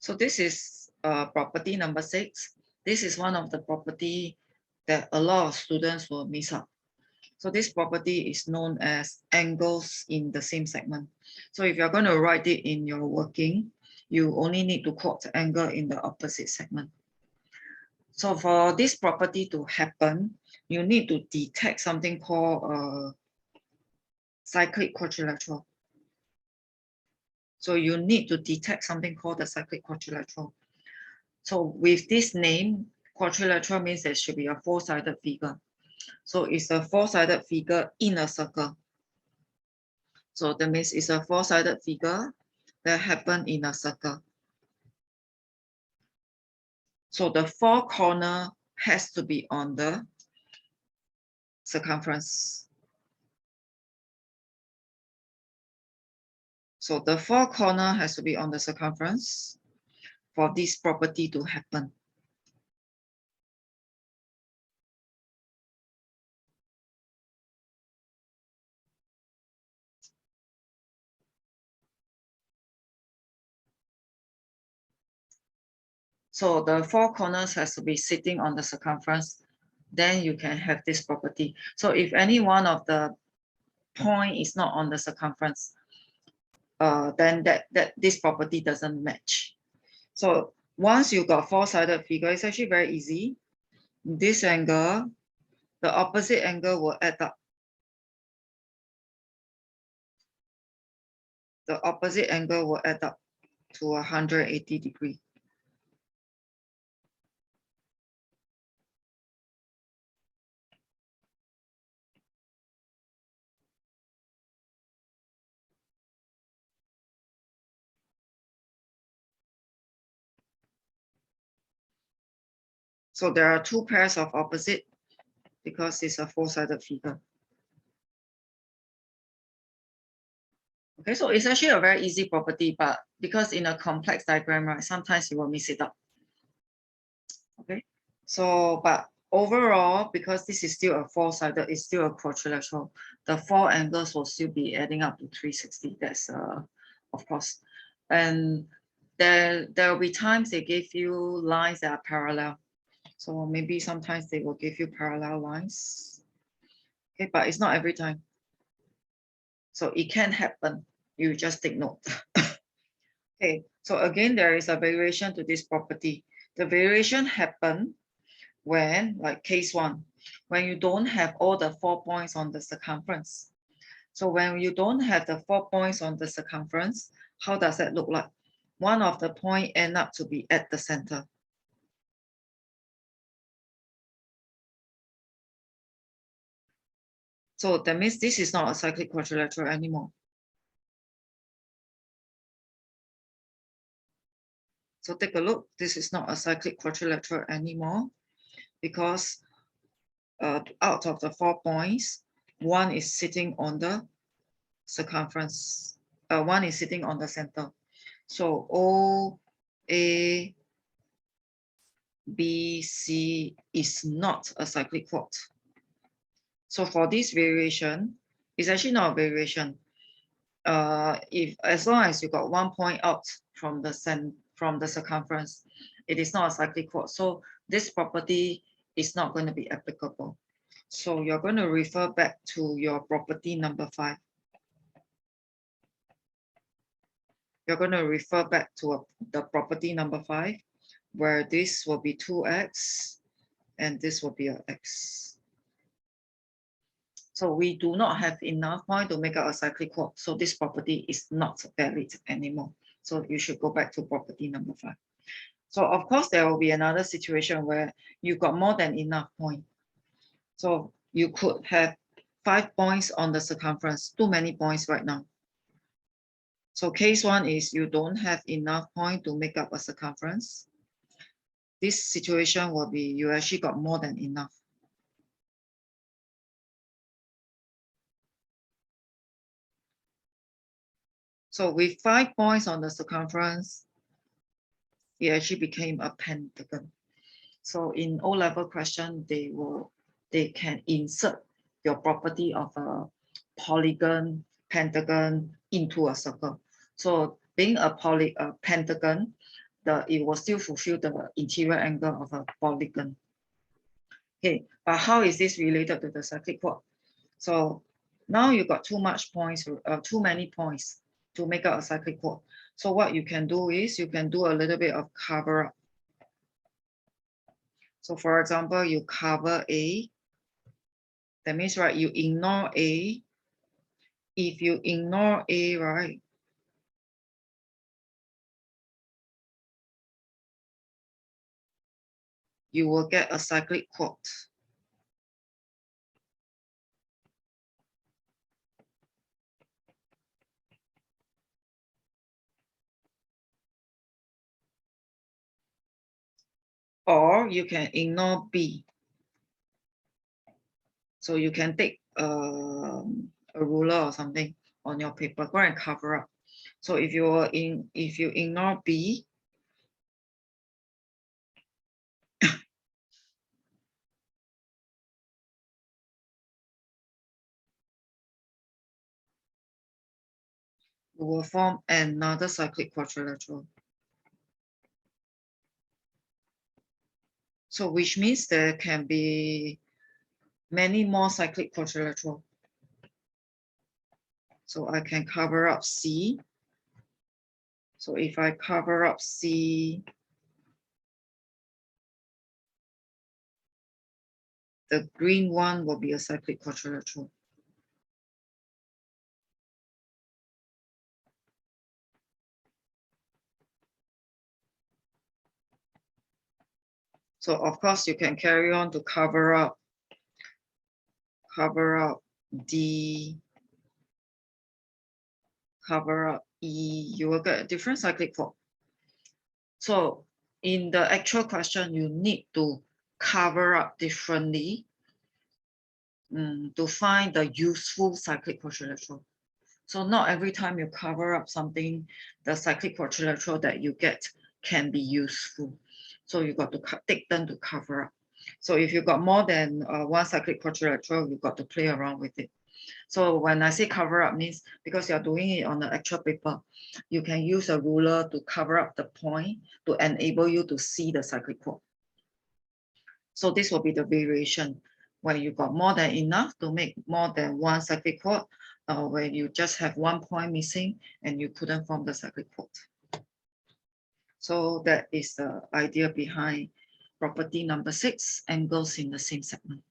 So this is property number 6. This is one of the property that a lot of students will miss out. So this property is known as angles in the same segment. So if you're going to write it in your working, you only need to quote angle in the opposite segment. So for this property to happen, you need to detect something called cyclic quadrilateral. So you need to detect something called the cyclic quadrilateral. So with this name, quadrilateral means there should be a four-sided figure. So it's a four-sided figure in a circle. So that means it's a four-sided figure that happened in a circle. So the four corner has to be on the circumference. So the four corner has to be on the circumference for this property to happen. So the four corners has to be sitting on the circumference, then you can have this property. So if any one of the point is not on the circumference, then this property doesn't match. So once you got four-sided figure, it's actually very easy. This angle, the opposite angle will add up. The opposite angle will add up to 180 degrees. So there are two pairs of opposite because it's a four-sided figure. Okay, so it's actually a very easy property, but because in a complex diagram, right, sometimes you will miss it up. Okay, so but overall, because this is still a four-sided, it's still a quadrilateral, the four angles will still be adding up to 360. That's of course. And there will be times they give you lines that are parallel. So maybe sometimes they will give you parallel lines. Okay, but it's not every time. So it can happen. You just take note. Okay, so again, there is a variation to this property. The variation happen when, like case 1, when you don't have all the 4 points on the circumference. So when you don't have the 4 points on the circumference, how does that look like? One of the point end up to be at the center. So that means this is not a cyclic quadrilateral anymore. So take a look, this is not a cyclic quadrilateral anymore because out of the 4 points, one is sitting on the circumference, one is sitting on the center. So O, A, B, C is not a cyclic quad. So for this variation, it's actually not a variation. If as long as you got 1 point out from the circumference, it is not a cyclic quad. So this property is not going to be applicable. So you're going to refer back to your property number 5. You're going to refer back to the property number 5, where this will be 2x and this will be a x. So we do not have enough point to make up a cyclic quad. So this property is not valid anymore. So you should go back to property number 5. So of course, there will be another situation where you got more than enough point. So you could have 5 points on the circumference, too many points right now. So case 1 is you don't have enough point to make up a circumference. This situation will be you actually got more than enough. So with 5 points on the circumference, it actually became a pentagon. So in O-level question, they can insert your property of a polygon, pentagon into a circle. So being a pentagon, it will still fulfill the interior angle of a polygon. Okay, but how is this related to the cyclic quad? So now you got too many points to make up a cyclic quad. So what you can do is you can do a little bit of cover up. So for example, you cover A. That means, right, you ignore A. If you ignore A, right, you will get a cyclic quad. Or you can ignore B. So you can take a ruler or something on your paper, go and cover up. So if you ignore B, you will form another cyclic quadrilateral. So which means there can be many more cyclic quadrilateral. So I can cover up C. So if I cover up C, the green one will be a cyclic quadrilateral. So of course you can carry on to cover up D, cover up E, you will get a different cyclic quad. So in the actual question, you need to cover up differently to find the useful cyclic quadrilateral. So not every time you cover up something, the cyclic quadrilateral that you get can be useful. So you got to take turn to cover up. So if you got more than one cyclic quadrilateral, you got to play around with it. So when I say cover up means because you're doing it on the actual paper, you can use a ruler to cover up the point to enable you to see the cyclic quad. So this will be the variation when you got more than enough to make more than one cyclic quad, where you just have one point missing and you couldn't form the cyclic quad. So that is the idea behind property number 6, angles in the same segment.